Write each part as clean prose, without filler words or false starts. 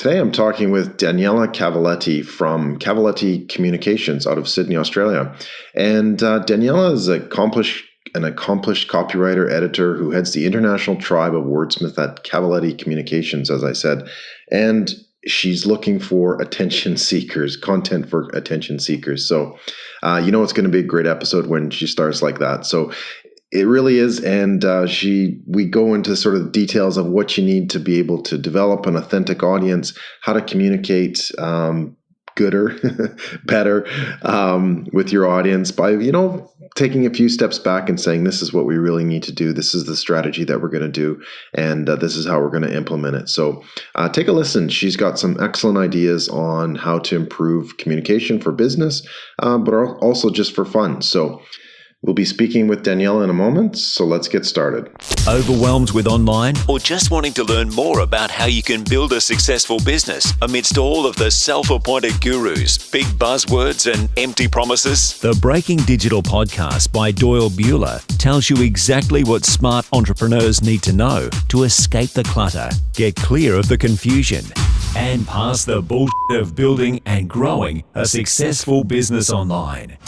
Today I'm talking with Daniela Cavalletti from Cavalletti Communications out of Sydney, Australia. And Daniela is an accomplished copywriter, editor who heads the international tribe of wordsmith at Cavalletti Communications, as I said. And she's looking for attention seekers, content for attention seekers. So it's going to be a great episode when she starts like that. So it really is, and we go into sort of details of what you need to be able to develop an authentic audience, how to communicate gooder, better with your audience by taking a few steps back and saying, this is what we really need to do, this is the strategy that we're going to do, and this is how we're going to implement it. So take a listen. She's got some excellent ideas on how to improve communication for business, but also just for fun. So we'll be speaking with Daniela in a moment, so let's get started. Overwhelmed with online or just wanting to learn more about how you can build a successful business amidst all of the self-appointed gurus, big buzzwords and empty promises? The Breaking Digital podcast by Doyle Bueller tells you exactly what smart entrepreneurs need to know to escape the clutter, get clear of the confusion, and pass the bullshit of building and growing a successful business online.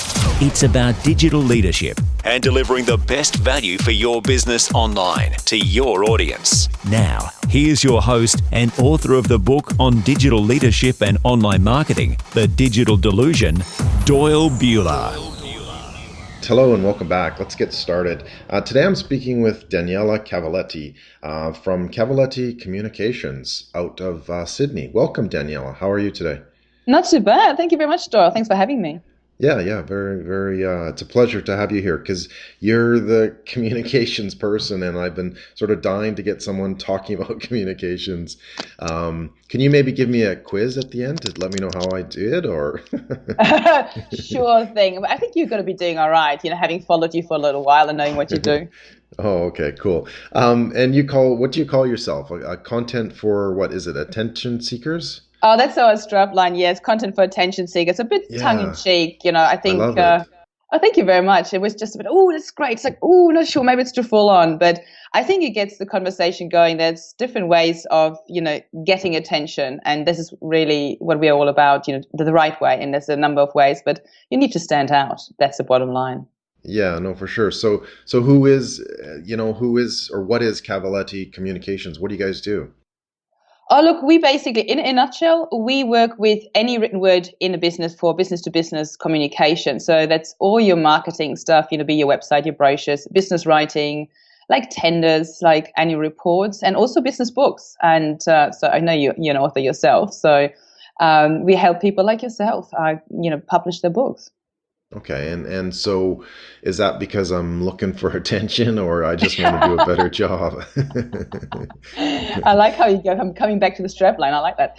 It's about digital leadership and delivering the best value for your business online to your audience. Now, here's your host and author of the book on digital leadership and online marketing, The Digital Delusion, Doyle Bueller. Hello and welcome back. Let's get started. Today I'm speaking with Daniela Cavalletti from Cavalletti Communications out of Sydney. Welcome, Daniela. How are you today? Not too bad. Thank you very much, Doyle. Thanks for having me. Yeah, very, very, it's a pleasure to have you here because you're the communications person and I've been sort of dying to get someone talking about communications. Can you maybe give me a quiz at the end to let me know how I did or? Sure thing. But I think you're going to be doing all right, having followed you for a little while and knowing what you do. Oh, okay, cool. And what do you call yourself? A content for, what is it, attention seekers? Oh, that's our strap line. Yes, content for attention seekers. A bit tongue-in-cheek, I think. I love it. Oh, thank you very much. It was just a bit, that's great. It's like, not sure, maybe it's too full on. But I think it gets the conversation going. There's different ways of, getting attention. And this is really what we're all about, the right way. And there's a number of ways, but you need to stand out. That's the bottom line. Yeah, no, for sure. So who is or what is Cavalletti Communications? What do you guys do? Oh, look, we basically, in a nutshell, we work with any written word in a business for business-to-business communication. So that's all your marketing stuff, be your website, your brochures, business writing, like tenders, like annual reports, and also business books. And so I know you're an author yourself. So we help people like yourself, publish their books. Okay, and so is that because I'm looking for attention or I just want to do a better job? I like how you go. I'm coming back to the strap line. I like that.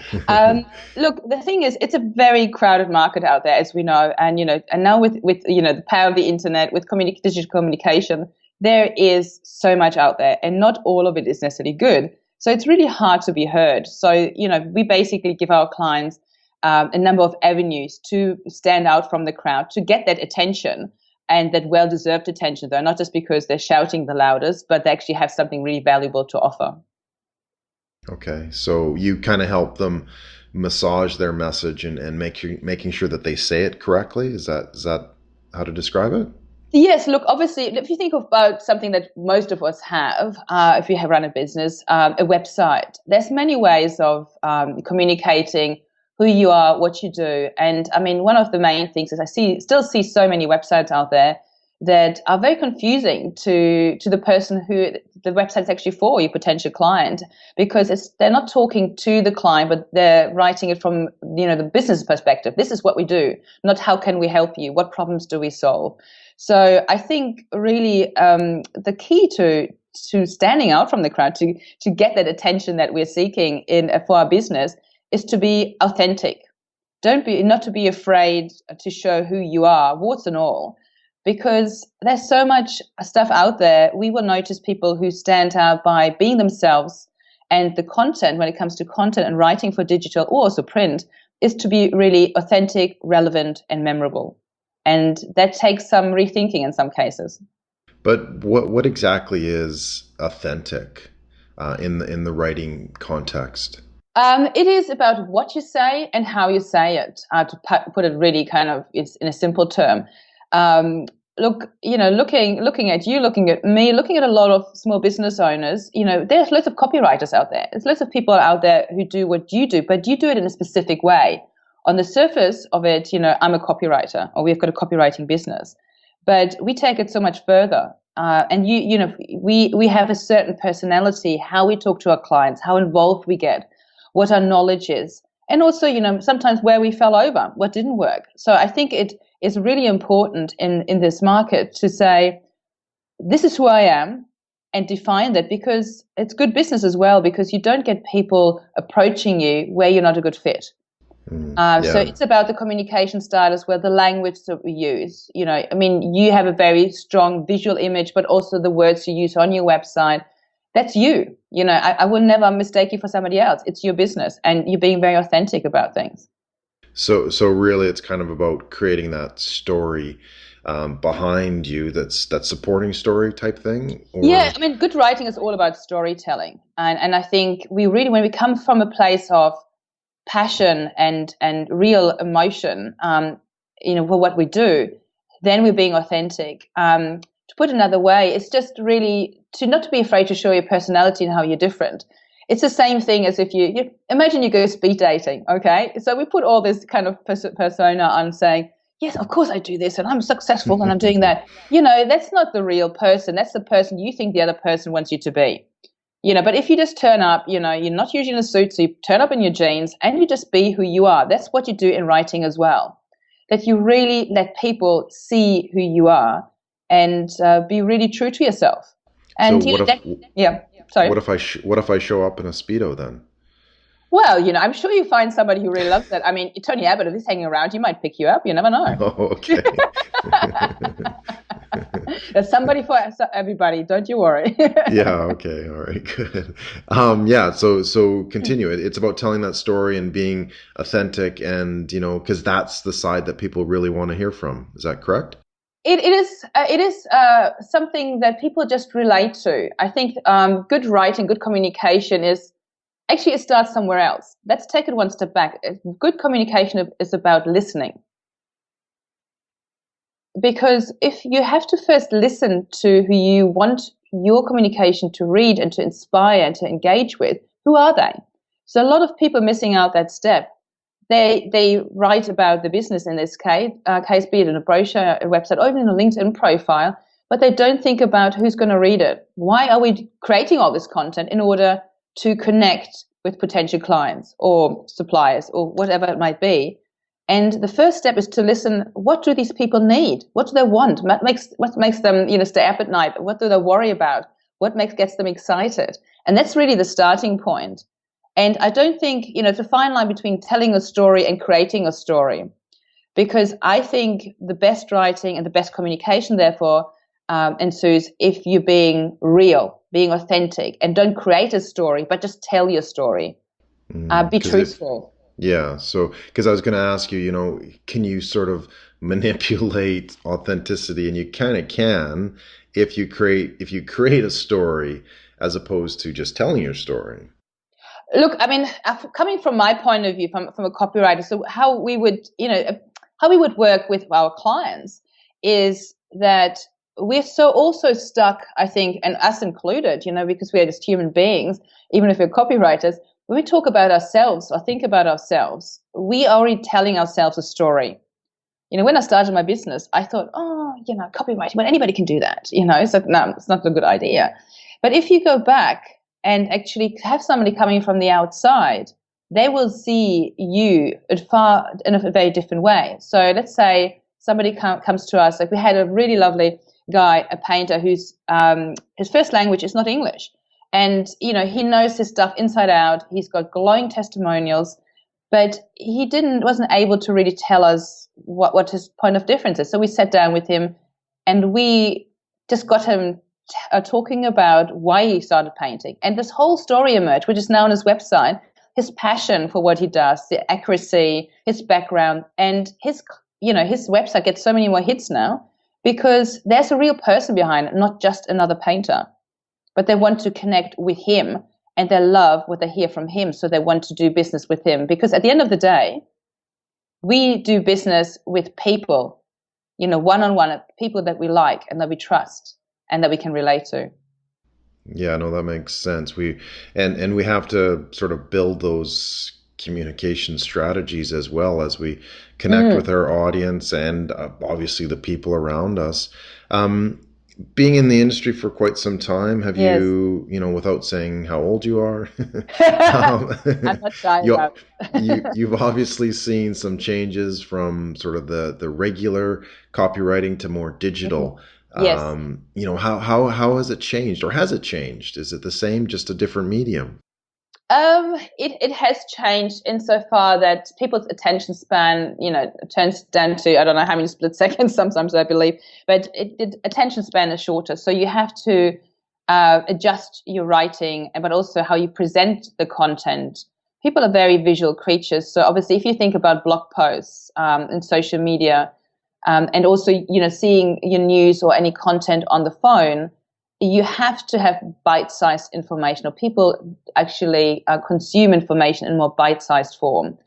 Look, the thing is, it's a very crowded market out there, as we know. And, and now with the power of the internet, with digital communication, there is so much out there and not all of it is necessarily good. So it's really hard to be heard. So, we basically give our clients a number of avenues to stand out from the crowd, to get that attention and that well-deserved attention, though, not just because they're shouting the loudest, but they actually have something really valuable to offer. Okay, so you kind of help them massage their message and making sure that they say it correctly. Is that how to describe it? Yes, look, obviously, if you think about something that most of us have, if you have run a business, a website, there's many ways of communicating who you are, what you do. And I mean, one of the main things is I still see so many websites out there that are very confusing to the person who the website is actually for, your potential client, because they're not talking to the client, but they're writing it from, the business perspective. This is what we do, not how can we help you? What problems do we solve? So I think really the key to standing out from the crowd, to get that attention that we're seeking for our business, is to be authentic. Not to be afraid to show who you are, warts and all, because there's so much stuff out there. We will notice people who stand out by being themselves, and the content, when it comes to content and writing for digital or also print, is to be really authentic, relevant, and memorable. And that takes some rethinking in some cases. But what exactly is authentic in the writing context? It is about what you say and how you say it, to put it really kind of it's in a simple term. Look, looking at you, looking at me, looking at a lot of small business owners, there's lots of copywriters out there. There's lots of people out there who do what you do, but you do it in a specific way. On the surface of it, I'm a copywriter, or we've got a copywriting business, but we take it so much further. And we have a certain personality, how we talk to our clients, how involved we get, what our knowledge is, and also, sometimes where we fell over, what didn't work. So I think it is really important in this market to say, this is who I am, and define that, because it's good business as well, because you don't get people approaching you where you're not a good fit. So it's about the communication style as well, the language that we use. You have a very strong visual image, but also the words you use on your website. That's you. I will never mistake you for somebody else. It's your business, and you're being very authentic about things. So really, it's kind of about creating that story behind you, that's that supporting story type thing. Or? Yeah, good writing is all about storytelling, and I think we really, when we come from a place of passion and real emotion, for what we do, then we're being authentic. To put another way, it's just really to not to be afraid to show your personality and how you're different. It's the same thing as if you imagine you go speed dating, okay? So we put all this kind of persona on, saying, yes, of course I do this, and I'm successful, and I'm doing that. That's not the real person. That's the person you think the other person wants you to be. But if you just turn up, you're not usually in a suit, so you turn up in your jeans and you just be who you are. That's what you do in writing as well. That you really let people see who you are and be really true to yourself. And so what if I show up in a Speedo then? Well, I'm sure you find somebody who really loves that. Tony Abbott, if he's hanging around, he might pick you up. You never know. Oh, okay. There's somebody for everybody. Don't you worry. Yeah. Okay. All right. Good. So continue. It's about telling that story and being authentic, and because that's the side that people really want to hear from. Is that correct? It is something that people just relate to. I think good writing, good communication it starts somewhere else. Let's take it one step back. Good communication is about listening. Because if you have to first listen to who you want your communication to read and to inspire and to engage with, who are they? So a lot of people are missing out that step. They write about the business in this case, be it in a brochure, a website, or even in a LinkedIn profile, but they don't think about who's going to read it. Why are we creating all this content? In order to connect with potential clients or suppliers or whatever it might be. And the first step is to listen. What do these people need? What do they want? What makes them, stay up at night? What do they worry about? What gets them excited? And that's really the starting point. And I don't think, it's a fine line between telling a story and creating a story, because I think the best writing and the best communication, therefore, ensues if you're being real, being authentic, and don't create a story, but just tell your story. Be truthful. So because I was going to ask you, can you sort of manipulate authenticity? And you kind of can if you create a story as opposed to just telling your story. Look, coming from my point of view, from a copywriter, so how we would work with our clients is that we're so also stuck, I think, and us included, because we are just human beings, even if we're copywriters. When we talk about ourselves or think about ourselves, we are already telling ourselves a story. When I started my business, I thought, copywriting, well, anybody can do that. So no, it's not a good idea. But if you go back and actually have somebody coming from the outside, they will see you in a very different way. So let's say somebody comes to us, like we had a really lovely guy, a painter, whose his first language is not English. And, he knows his stuff inside out. He's got glowing testimonials, but he wasn't able to really tell us what his point of difference is. So we sat down with him and we just got him talking about why he started painting. And this whole story emerged, which is now on his website, his passion for what he does, the accuracy, his background, and his website gets so many more hits now because there's a real person behind it, not just another painter. But they want to connect with him and they love what they hear from him, so they want to do business with him. Because at the end of the day, we do business with people, one-on-one, people that we like and that we trust and that we can relate to. Yeah, no, that makes sense. And we have to sort of build those communication strategies as well as we connect with our audience and obviously the people around us. Being in the industry for quite some time, have Yes. without saying how old you are, I'm not shy about you've obviously seen some changes from sort of the regular copywriting to more digital. Yes. How has it changed, or has it changed? Is it the same, just a different medium? It has changed insofar that people's attention span, turns down to, I don't know how many split seconds sometimes, I believe, but attention span is shorter. So you have to adjust your writing, but also how you present the content. People are very visual creatures. So obviously, if you think about blog posts and social media, and also, seeing your news or any content on the phone, you have to have bite-sized information, or people actually consume information in more bite-sized form.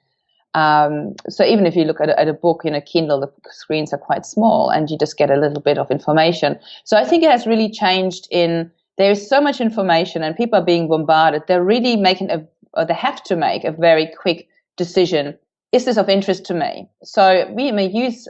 So even if you look at a book in a Kindle, the screens are quite small and you just get a little bit of information. So I think it has really changed there is so much information and people are being bombarded. They're really they have to make a very quick decision. Is this of interest to me? So we may use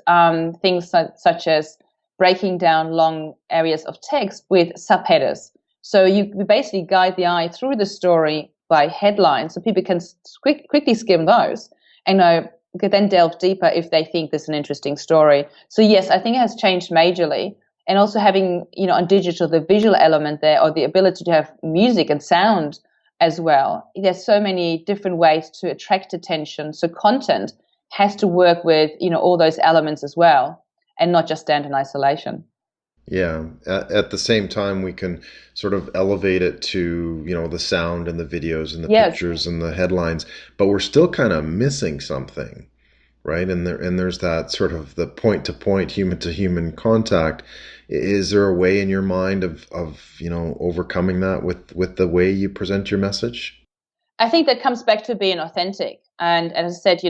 things such as breaking down long areas of text with subheaders. So we basically guide the eye through the story by headlines, so people can quickly skim those and could then delve deeper if they think this is an interesting story. So yes, I think it has changed majorly. And also having, on digital, the visual element there, or the ability to have music and sound as well. There's so many different ways to attract attention. So content has to work with, all those elements as well, and not just stand in isolation. Yeah. At the same time, we can sort of elevate it to, the sound and the videos and the pictures and the headlines, but we're still kind of missing something, right? And there's that sort of the point-to-point, human-to-human contact. Is there a way in your mind of overcoming that with the way you present your message? I think that comes back to being authentic. And as I said,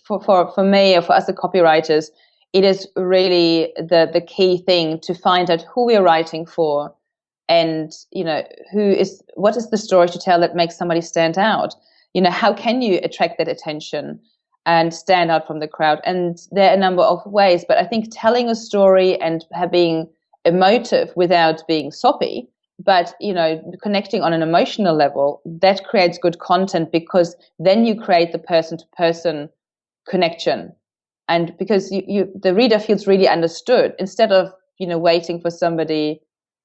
for me or for us, the copywriters, it is really the key thing to find out who we're writing for, and what is the story to tell that makes somebody stand out. How can you attract that attention and stand out from the crowd? And there are a number of ways, but I think telling a story and being emotive without being soppy, but connecting on an emotional level, that creates good content, because then you create the person-to-person connection. And because the reader feels really understood, instead of waiting for somebody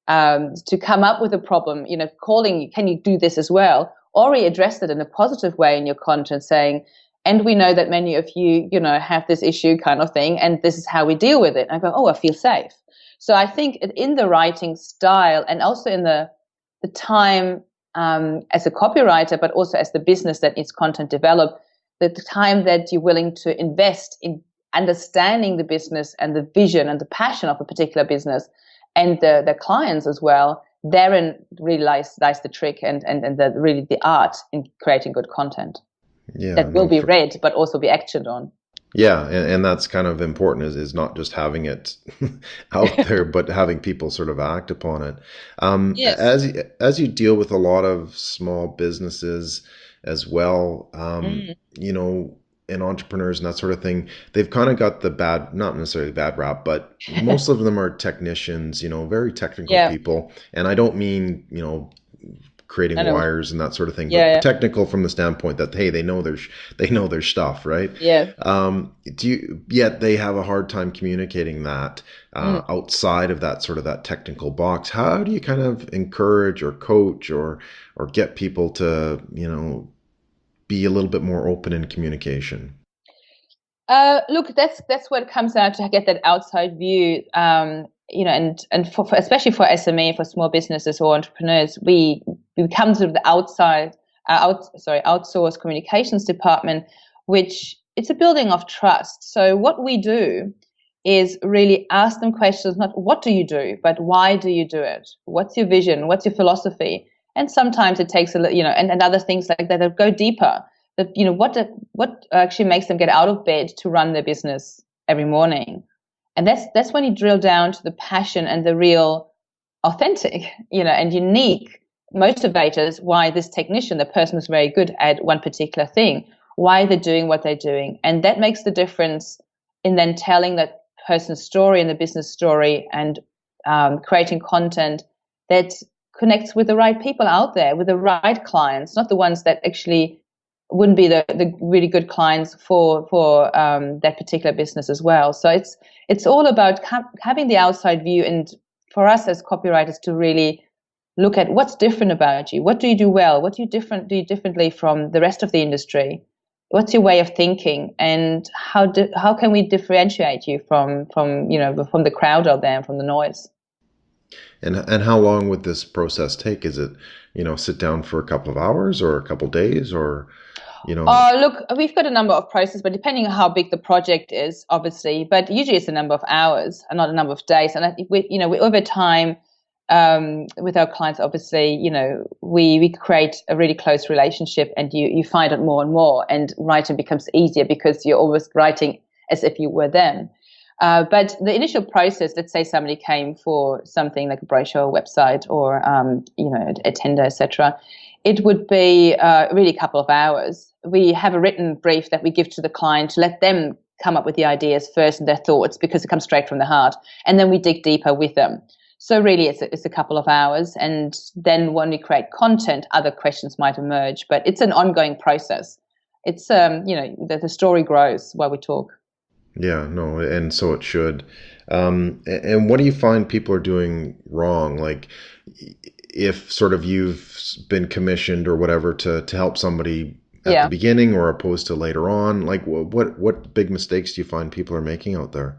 to come up with a problem, calling you, can you do this as well? Already address it in a positive way in your content, saying, and we know that many of you, have this issue kind of thing, and this is how we deal with it. And I go, I feel safe. So I think in the writing style, and also in the time as a copywriter, but also as the business that needs content developed, the time that you're willing to invest in understanding the business and the vision and the passion of a particular business and the clients as well, therein really lies the trick and really the art in creating good content that will be read but also be actioned on. Yeah, and that's kind of important, is not just having it out there, but having people sort of act upon it. Yes. As you deal with a lot of small businesses as well, and entrepreneurs and that sort of thing, they've kind of got the not necessarily bad rap, but most of them are technicians, very technical people. And I don't mean, creating wires and that sort of thing, but technical from the standpoint that, hey, they know their stuff, right? Yeah. Yet they have a hard time communicating that outside of that technical box. How do you kind of encourage or coach or get people to, be a little bit more open in communication? Look, that's what comes out to get that outside view. And for especially for SME, for small businesses or entrepreneurs, we come to the outsourced communications department, which it's a building of trust. So what we do is really ask them questions, not what do you do, but why do you do it? What's your vision? What's your philosophy? And sometimes it takes and other things like that go deeper. That what actually makes them get out of bed to run their business every morning, and that's when you drill down to the passion and the real, authentic, and unique motivators. Why this technician, the person who's very good at one particular thing, why they're doing what they're doing, and that makes the difference in then telling that person's story and the business story, and creating content that connects with the right people out there, with the right clients, not the ones that actually wouldn't be the really good clients for that particular business as well. So it's all about having the outside view, and for us as copywriters to really look at what's different about you. What do you do well? What do you do differently from the rest of the industry? What's your way of thinking, and how can we differentiate you from the crowd out there and from the noise? And how long would this process take? Is it, sit down for a couple of hours or a couple of days, or, Look, we've got a number of processes, but depending on how big the project is, obviously, but usually it's a number of hours and not a number of days. And I think we over time, with our clients, obviously, we create a really close relationship, and you find it more and more, and writing becomes easier because you're almost writing as if you were them. But the initial process, let's say somebody came for something like a brochure, website, or a tender, etc., it would be really a couple of hours. We have a written brief that we give to the client to let them come up with the ideas first and their thoughts, because it comes straight from the heart, and then we dig deeper with them. So really, it's a couple of hours, and then when we create content, other questions might emerge. But it's an ongoing process. It's the story grows while we talk. Yeah, no, and so it should. And what do you find people are doing wrong? Like, if sort of you've been commissioned or whatever to help somebody at the beginning, or opposed to later on, like what big mistakes do you find people are making out there?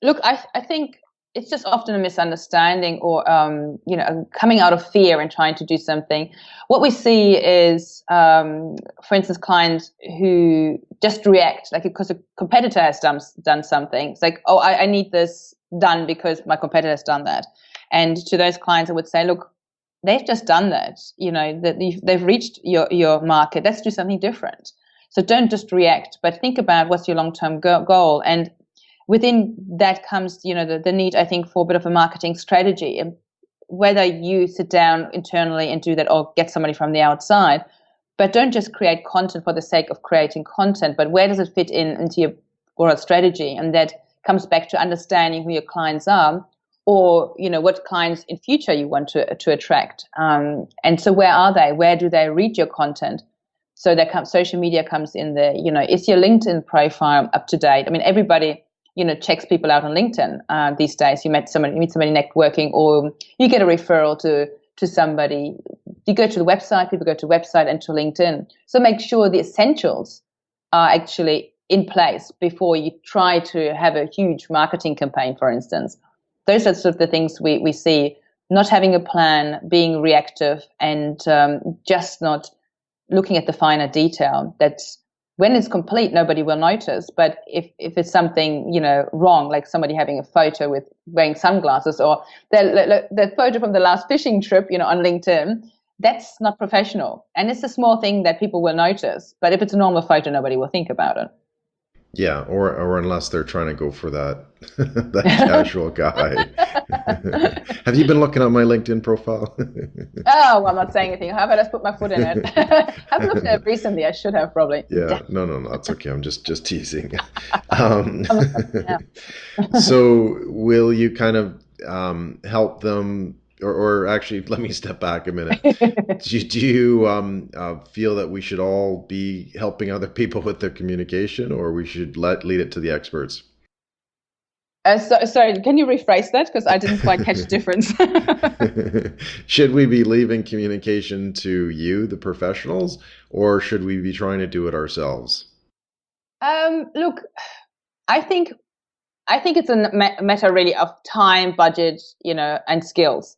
Look, I think it's just often a misunderstanding, or coming out of fear and trying to do something. What we see is, for instance, clients who just react, like because a competitor has done something. It's like, oh, I need this done because my competitor has done that. And to those clients, I would say, look, they've just done that. That they've reached your market. Let's do something different. So don't just react, but think about what's your long-term goal. And within that comes, the need, I think, for a bit of a marketing strategy, and whether you sit down internally and do that or get somebody from the outside. But don't just create content for the sake of creating content, but where does it fit into your overall strategy? And that comes back to understanding who your clients are, or, what clients in future you want to attract. And so where are they? Where do they read your content? So social media comes in there. Is your LinkedIn profile up to date? I mean, everybody checks people out on LinkedIn these days. You meet somebody networking, or you get a referral to somebody. You go to the website, people go to the website and to LinkedIn. So make sure the essentials are actually in place before you try to have a huge marketing campaign, for instance. Those are sort of the things we see, not having a plan, being reactive, and just not looking at the finer detail. That's when it's complete, nobody will notice. But if it's something, wrong, like somebody having a photo with wearing sunglasses, or the photo from the last fishing trip, on LinkedIn, that's not professional. And it's a small thing that people will notice. But if it's a normal photo, nobody will think about it. Yeah, or unless they're trying to go for that that casual guy. Have you been looking at my LinkedIn profile? Oh, well, I'm not saying anything. How about I just put my foot in it? I haven't looked at it recently. I should have probably. Yeah, no, that's okay. I'm just teasing. So will you kind of help them? Or actually, let me step back a minute. Do you feel that we should all be helping other people with their communication, or we should lead it to the experts? Sorry, can you rephrase that? Because I didn't quite catch the difference. Should we be leaving communication to you, the professionals, or should we be trying to do it ourselves? Look, I think it's a matter really of time, budget, and skills.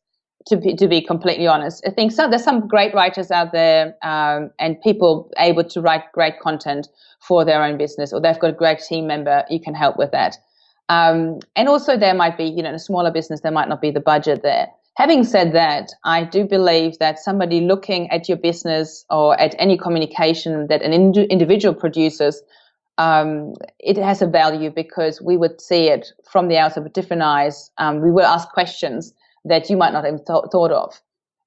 To be completely honest, I think there's some great writers out there, and people able to write great content for their own business, or they've got a great team member you can help with that. And also there might be, in a smaller business, there might not be the budget there. Having said that, I do believe that somebody looking at your business or at any communication that an individual produces, it has a value because we would see it from the outside with different eyes. We will ask questions that you might not have thought of.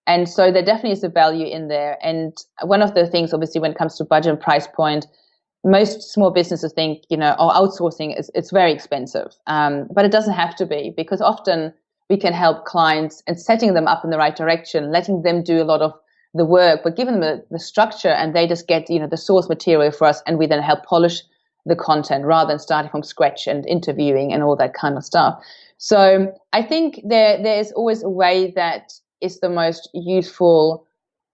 And so there definitely is a value in there. And one of the things, obviously, when it comes to budget and price point, most small businesses think, outsourcing it's very expensive. But it doesn't have to be, because often we can help clients and setting them up in the right direction, letting them do a lot of the work, but giving them the structure, and they just get, the source material for us, and we then help polish the content rather than starting from scratch and interviewing and all that kind of stuff. So I think there's always a way that is the most useful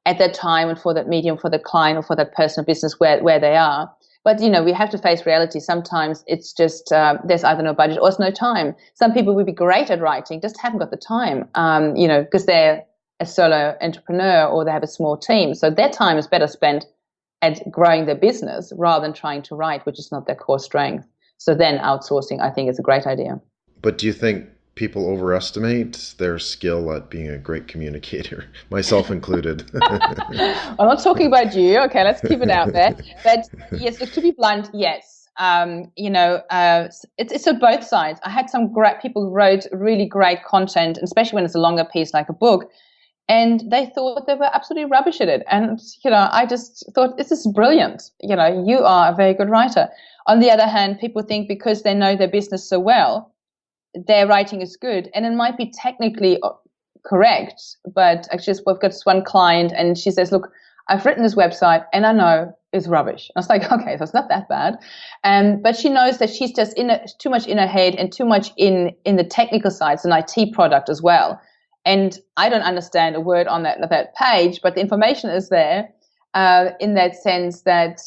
at that time and for that medium, for the client or for that personal business where they are. But, we have to face reality. Sometimes it's just there's either no budget or it's no time. Some people would be great at writing, just haven't got the time, because they're a solo entrepreneur or they have a small team. So their time is better spent at growing their business rather than trying to write, which is not their core strength. So then outsourcing, I think, is a great idea. But do you think people overestimate their skill at being a great communicator, myself included? I'm not talking about you. Okay, let's keep it out there. But yes, to be blunt, yes. It's on both sides. I had some great people who wrote really great content, especially when it's a longer piece like a book, and they thought they were absolutely rubbish at it. And, I just thought, this is brilliant. You are a very good writer. On the other hand, people think because they know their business so well, their writing is good, and it might be technically correct, but actually we've got this one client and she says, look, I've written this website and I know it's rubbish. I was like, okay, so it's not that bad. But she knows that she's just too much in her head and too much in the technical side. It's an IT product as well. And I don't understand a word on that page, but the information is there in that sense that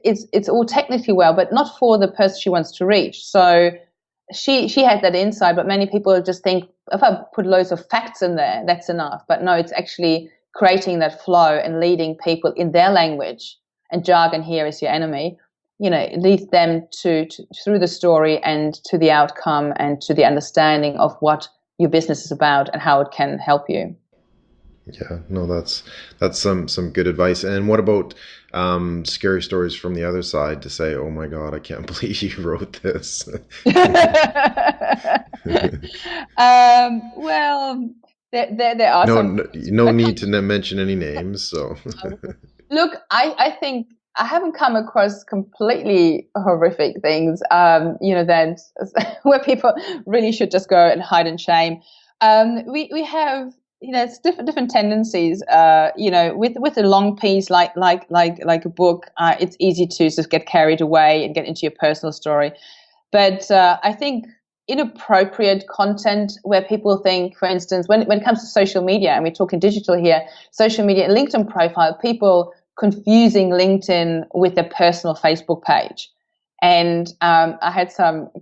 it's all technically well, but not for the person she wants to reach. So she had that insight, but many people just think if I put loads of facts in there, that's enough. But no, it's actually creating that flow and leading people in their language, and jargon here is your enemy. Lead them through the story and to the outcome and to the understanding of what your business is about and how it can help you. Yeah, no, that's some good advice. And what about scary stories from the other side to say, oh my God, I can't believe you wrote this? Well, there are no need to mention any names. So look, I think I haven't come across completely horrific things, that where people really should just go and hide in shame. We have, it's different tendencies. With a long piece like a book, it's easy to just get carried away and get into your personal story. But I think inappropriate content where people think, for instance, when it comes to social media, and we're talking digital here, social media, LinkedIn profile, people confusing LinkedIn with their personal Facebook page. And I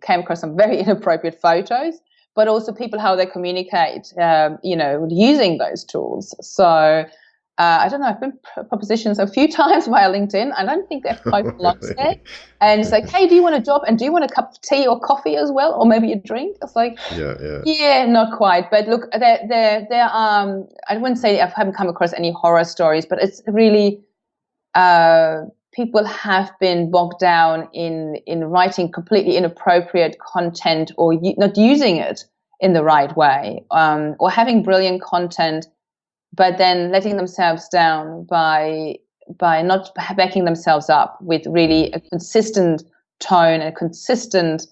came across some very inappropriate photos, but also people, how they communicate, using those tools. So I don't know, I've been propositions a few times via LinkedIn. I don't think they've quite belonged there. And it's like, hey, do you want a job? And do you want a cup of tea or coffee as well? Or maybe a drink? It's like, yeah, not quite. But look, there are, I wouldn't say I haven't come across any horror stories, but it's really, people have been bogged down in writing completely inappropriate content or not using it in the right way, or having brilliant content, but then letting themselves down by not backing themselves up with really a consistent tone and a consistent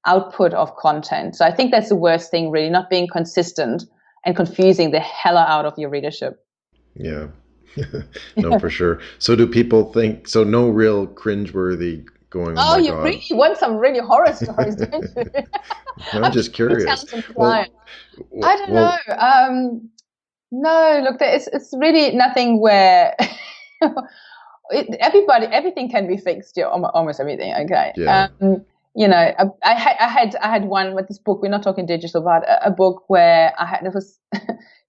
output of content. So I think that's the worst thing, really, not being consistent and confusing the hell out of your readership. Yeah. No, for sure. So do people think, so no real cringeworthy going, oh my you God. Really want some really horror stories, don't you? I'm just curious. I don't know. No, look, it's really nothing where everything can be fixed. Almost everything. Okay. Yeah. I had one with this book. We're not talking digital, but a book where it was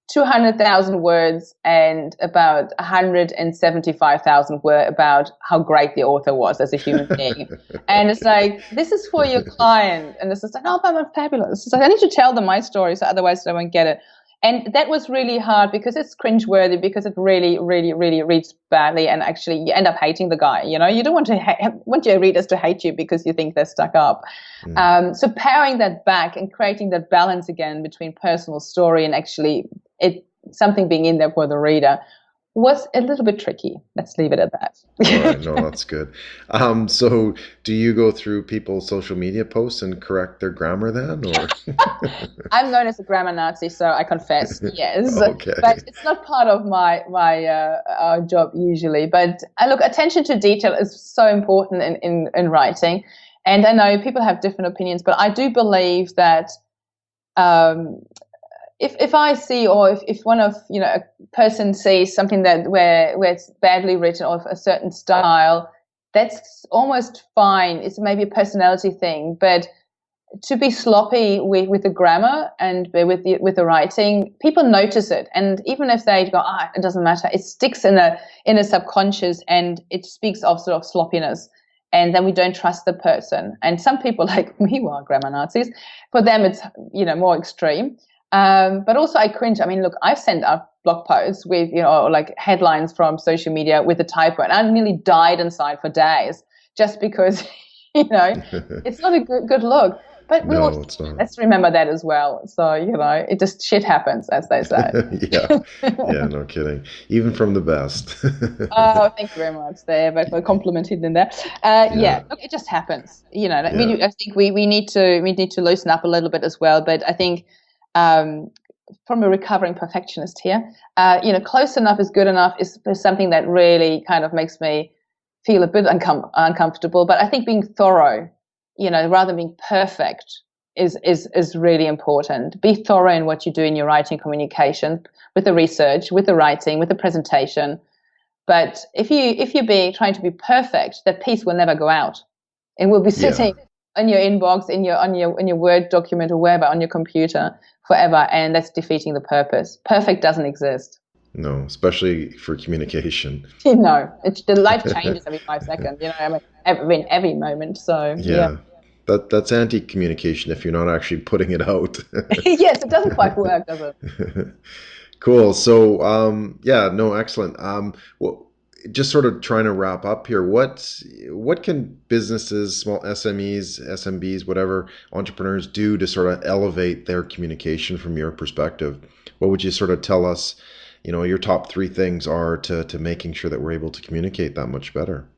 200,000 words and about 175,000 were about how great the author was as a human being. And it's like, this is for your client. And it's just like, oh, but I'm fabulous. It's like, I need to tell them my story, so otherwise they won't get it. And that was really hard because it's cringeworthy, because it really, really, really reads badly, and actually you end up hating the guy. You know, you don't want to want your readers to hate you because you think they're stuck up. So paring that back and creating that balance again between personal story and actually something being in there for the reader was a little bit tricky. Let's leave it at that. All right, no, that's good. So do you go through people's social media posts and correct their grammar then, or? I'm known as a grammar Nazi, so I confess, yes. Okay. But it's not part of my job usually. But look, attention to detail is so important in writing. And I know people have different opinions, but I do believe that if I see, or if one of, a person sees something where it's badly written or a certain style, that's almost fine. It's maybe a personality thing, but to be sloppy with the grammar and with the writing, people notice it. And even if they go, it doesn't matter, it sticks in a subconscious, and it speaks of sort of sloppiness. And then we don't trust the person. And some people like me who are grammar Nazis, for them it's more extreme. But also I cringe. I mean, look, I've sent out blog posts with, like headlines from social media with a typo, and I nearly died inside for days just because, it's not a good look. But it's not. Let's remember that as well. So, it just shit happens, as they say. Yeah, no kidding. Even from the best. Oh, thank you very much there, but for complimenting in there. Look, it just happens. I think we need to loosen up a little bit as well. But I think from a recovering perfectionist here, close enough is good enough is something that really kind of makes me feel a bit uncomfortable. But I think being thorough, rather than being perfect is really important. Be thorough in what you do in your writing communication, with the research, with the writing, with the presentation. But if you're trying to be perfect, that piece will never go out. It will be sitting in your inbox, in your Word document or wherever on your computer forever, and that's defeating the purpose. Perfect doesn't exist. No, especially for communication. The life changes every 5 seconds. Every moment. So that's anti-communication if you're not actually putting it out. Yes, it doesn't quite work, does it? Cool. So excellent. Well, just sort of trying to wrap up here. What can businesses, small SMEs, SMBs, whatever, entrepreneurs do to sort of elevate their communication from your perspective? What would you sort of tell us, your top 3 things are to making sure that we're able to communicate that much better?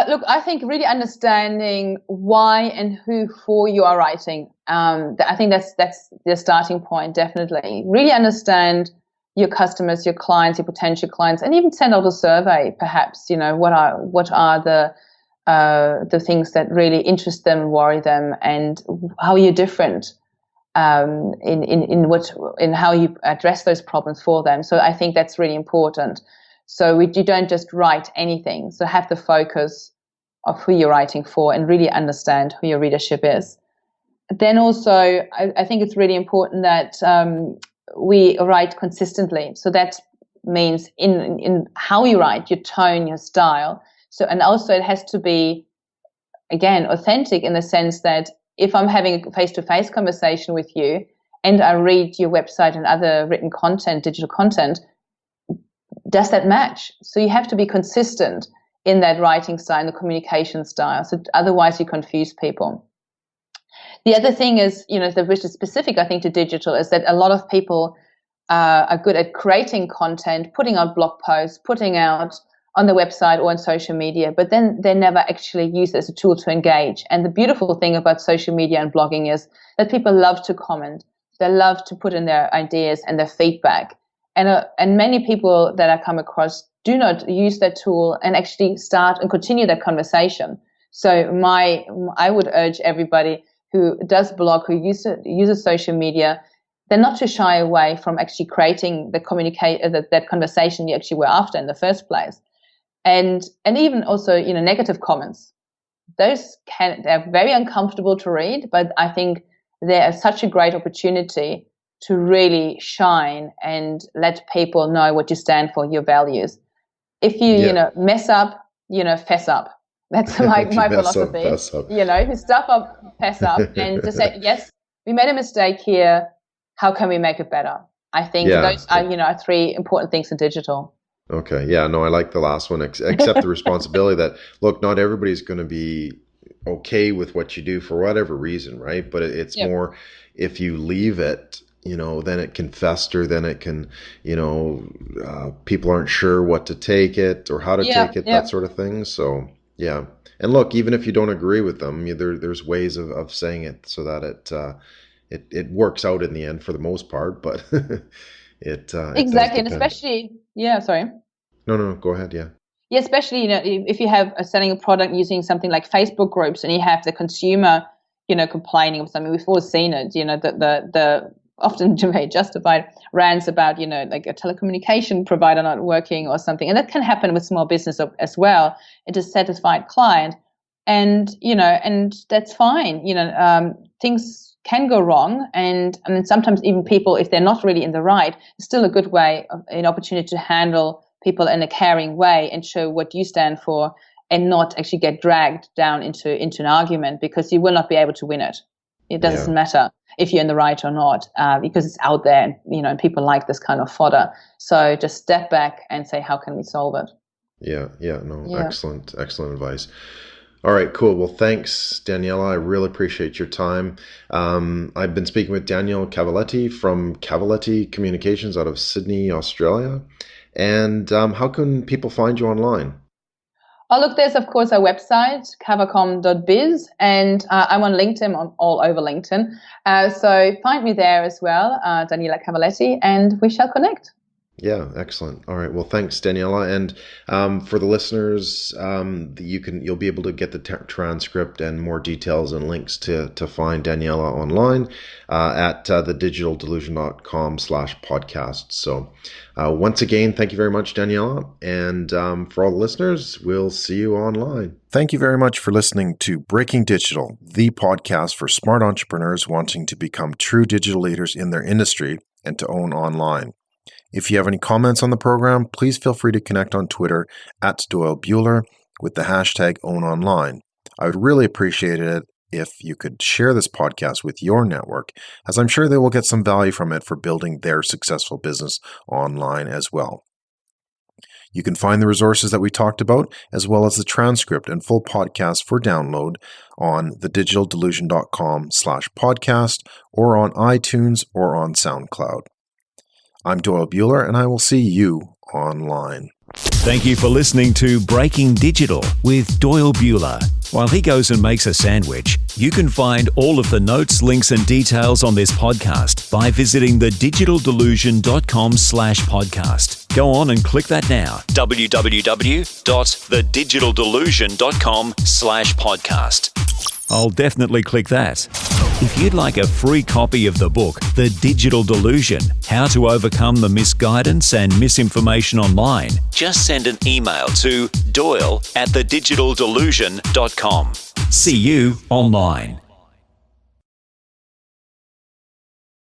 Look, I think really understanding why and who for you are writing. I think that's the starting point, definitely. Really understand your customers, your clients, your potential clients, and even send out a survey, perhaps. What are the things that really interest them, worry them, and how you're different in how you address those problems for them. So I think that's really important. So you don't just write anything. So have the focus of who you're writing for and really understand who your readership is. Then also, I think it's really important that we write consistently. So that means in how you write, your tone, your style. So, and also it has to be, again, authentic in the sense that if I'm having a face-to-face conversation with you and I read your website and other written content, digital content, does that match? So you have to be consistent in that writing style, the communication style. So otherwise you confuse people. The other thing is, which is specific, I think, to digital, is that a lot of people are good at creating content, putting out blog posts, putting out on the website or on social media, but then they never actually use it as a tool to engage. And the beautiful thing about social media and blogging is that people love to comment. They love to put in their ideas and their feedback. And many people that I come across do not use that tool and actually start and continue that conversation. So I would urge everybody who does blog, who uses social media, they're not to shy away from actually creating that conversation you actually were after in the first place. And even also, negative comments. They're very uncomfortable to read, but I think they're such a great opportunity to really shine and let people know what you stand for, your values. If you, mess up, fess up. That's my philosophy. If you stuff up, fess up, and just say, yes, we made a mistake here. how can we make it better? I think those are, 3 important things in digital. Okay. Yeah, no, I like the last one, accept the responsibility that, look, not everybody's going to be okay with what you do for whatever reason, right? But it's more, if you leave it, then it can fester, then it can, people aren't sure what to take it or how to take it, that sort of thing. So, yeah. And look, even if you don't agree with them, there's ways of saying it so that it works out in the end for the most part, but exactly. And especially, sorry. No, go ahead. Yeah. Yeah, especially, if you have selling a product using something like Facebook groups and you have the consumer, complaining of something, we've all seen it, the often very justified rants about, like a telecommunication provider not working or something. And that can happen with small business as well. A dissatisfied client. And, and that's fine. Things can go wrong. And then sometimes even people, if they're not really in the right, it's still a good way, an opportunity to handle people in a caring way and show what you stand for and not actually get dragged down into an argument, because you will not be able to win it. It doesn't matter if you're in the right or not, because it's out there and, people like this kind of fodder. So just step back and say, how can we solve it? Excellent advice. All right, cool. Well, thanks, Daniela. I really appreciate your time. I've been speaking with Daniela Cavalletti from Cavalletti Communications out of Sydney, Australia. And how can people find you online? Oh, look, there's, of course, our website, cavacom.biz, and I'm on LinkedIn, all over LinkedIn. So find me there as well, Daniela Cavalletti, and we shall connect. Yeah, excellent. All right. Well, thanks, Daniela. And for the listeners, you'll be able to get the transcript and more details and links to find Daniela online at thedigitaldelusion.com/podcast. So once again, thank you very much, Daniela. And for all the listeners, we'll see you online. Thank you very much for listening to Breaking Digital, the podcast for smart entrepreneurs wanting to become true digital leaders in their industry and to own online. If you have any comments on the program, please feel free to connect on Twitter at Doyle Bueller with the hashtag #OwnOnline. I would really appreciate it if you could share this podcast with your network, as I'm sure they will get some value from it for building their successful business online as well. You can find the resources that we talked about, as well as the transcript and full podcast for download on thedigitaldelusion.com/podcast or on iTunes or on SoundCloud. I'm Doyle Bueller, and I will see you online. Thank you for listening to Breaking Digital with Doyle Bueller. While he goes and makes a sandwich, you can find all of the notes, links, and details on this podcast by visiting thedigitaldelusion.com/podcast. Go on and click that now. www.thedigitaldelusion.com/podcast. I'll definitely click that. If you'd like a free copy of the book, The Digital Delusion, How to Overcome the Misguidance and Misinformation Online, just send an email to doyle@thedigitaldelusion.com. See you online.